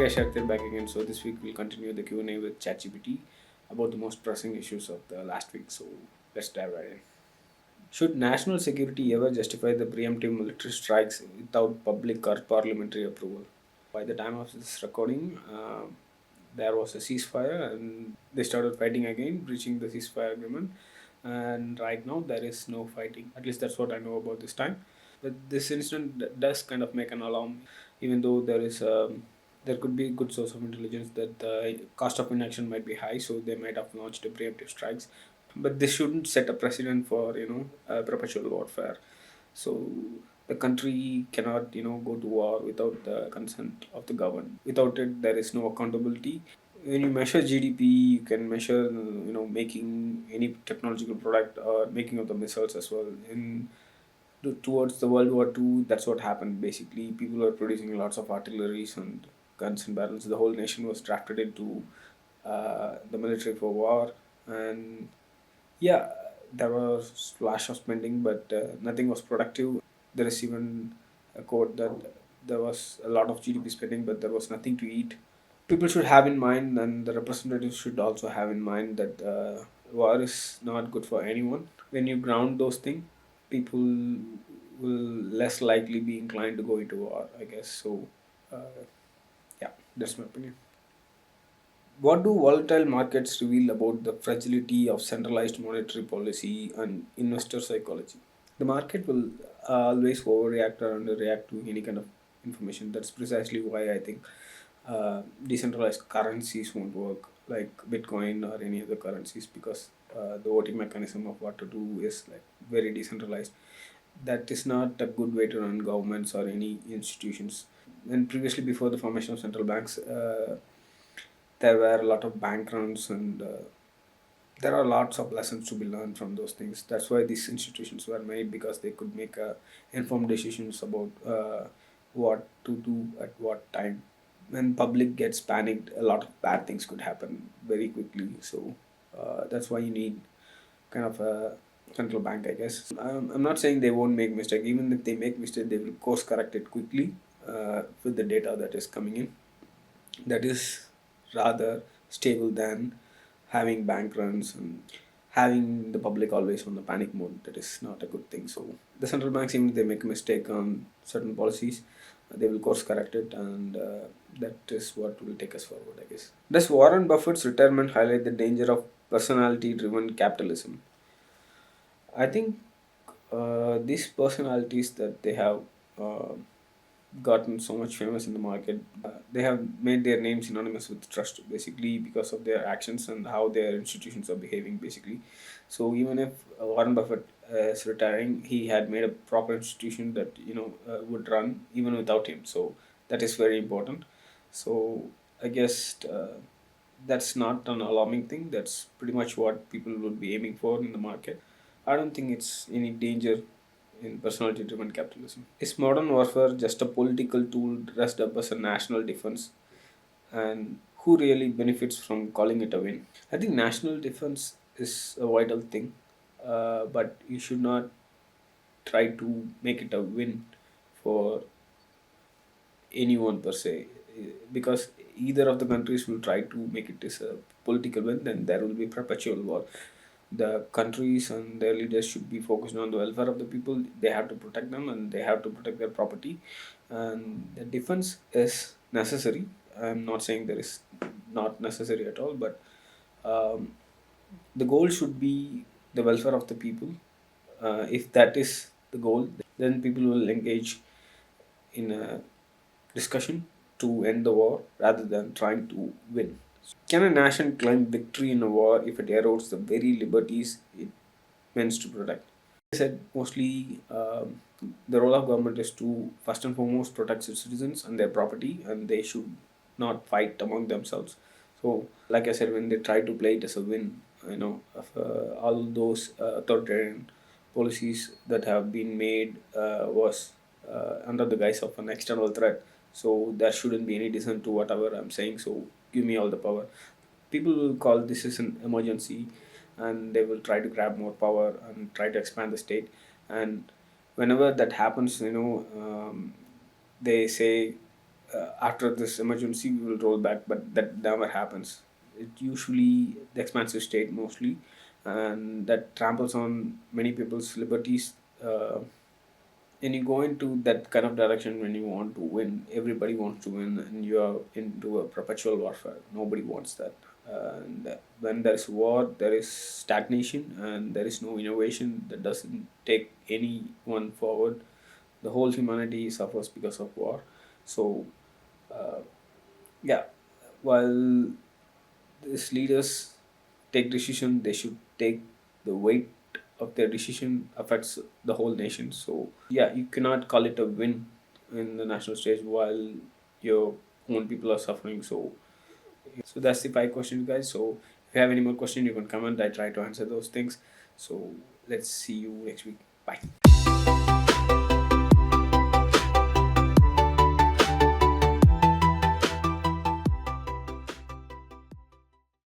guys, Sharath here back again. So this week we'll continue the Q&A with ChatGPT about the most pressing issues of the last week. So let's dive right in. Should national security ever justify the preemptive military strikes without public or parliamentary approval? By the time of this recording, there was a ceasefire and they started fighting again, breaching the ceasefire agreement. And right now there is no fighting. At least that's what I know about this time. But this incident does kind of make an alarm, even though there could be a good source of intelligence that the cost of inaction might be high, so they might have launched a preemptive strikes. But this shouldn't set a precedent for perpetual warfare. So the country cannot go to war without the consent of the government. Without it, there is no accountability. When you measure GDP, you can measure making any technological product or making of the missiles as well. Towards the World War II, that's what happened basically. People were producing lots of artilleries and guns and barrels. The whole nation was drafted into the military for war, and yeah, there was splash of spending, but nothing was productive. There is even a quote that there was a lot of GDP spending, but there was nothing to eat. People should have in mind, and the representatives should also have in mind that war is not good for anyone. When you ground those things, people will less likely be inclined to go into war, I guess. So, yeah, that's my opinion. What do volatile markets reveal about the fragility of centralized monetary policy and investor psychology? The market will always overreact or underreact to any kind of information. That's precisely why I think decentralized currencies won't work, like Bitcoin or any other currencies, because the voting mechanism of what to do is like very decentralized. That is not a good way to run governments or any institutions. And previously, before the formation of central banks, there were a lot of bank runs, and there are lots of lessons to be learned from those things. That's why these institutions were made, because they could make informed decisions about what to do at what time. When public gets panicked, a lot of bad things could happen very quickly. So that's why you need kind of a central bank, I guess. I'm not saying they won't make mistake. Even if they make mistake, they will course correct it quickly with the data that is coming in. That is rather stable than having bank runs and having the public always on the panic mode. That is not a good thing. So the central banks, even if they make a mistake on certain policies, they will course correct it, and that is what will take us forward, I guess. Does Warren Buffett's retirement highlight the danger of personality driven capitalism? I think these personalities that they have uh, gotten so much famous in the market, they have made their names synonymous with trust, basically because of their actions and how their institutions are behaving, basically. So even if Warren Buffett is retiring, he had made a proper institution that would run even without him. So that is very important. So I guess that's not an alarming thing. That's pretty much what people would be aiming for in the market. I don't think it's any danger in personality driven capitalism. Is modern warfare just a political tool dressed up as a national defense? And who really benefits from calling it a win? I think national defense is a vital thing, but you should not try to make it a win for anyone per se, because either of the countries will try to make it as a political win, then there will be perpetual war. The countries and their leaders should be focused on the welfare of the people. They have to protect them, and they have to protect their property, and the defense is necessary. I'm not saying there is not necessary at all, but um, the goal should be the welfare of the people. If that is the goal, then people will engage in a discussion to end the war rather than trying to win. Can a nation claim victory in a war if it erodes the very liberties it means to protect? I said mostly the role of government is to first and foremost protect its citizens and their property, and they should not fight among themselves. So, like I said, when they try to play it as a win, of all those authoritarian policies that have been made was under the guise of an external threat. So there shouldn't be any dissent to whatever I'm saying. So give me all the power. People will call this as an emergency, and they will try to grab more power and try to expand the state. And whenever that happens, they say after this emergency we will roll back, but that never happens. It usually the expansive state mostly, and that tramples on many people's liberties. When you go into that kind of direction, when you want to win, everybody wants to win, and you are into a perpetual warfare. Nobody wants that. And when there is war, there is stagnation, and there is no innovation that doesn't take anyone forward. The whole humanity suffers because of war. So, uh, yeah, while these leaders take decision, they should take the weight of their decision affects the whole nation. So yeah, you cannot call it a win in the national stage while your own people are suffering. So that's the 5 questions, guys. So if you have any more questions, you can comment. I try to answer those things. So let's see you next week. Bye.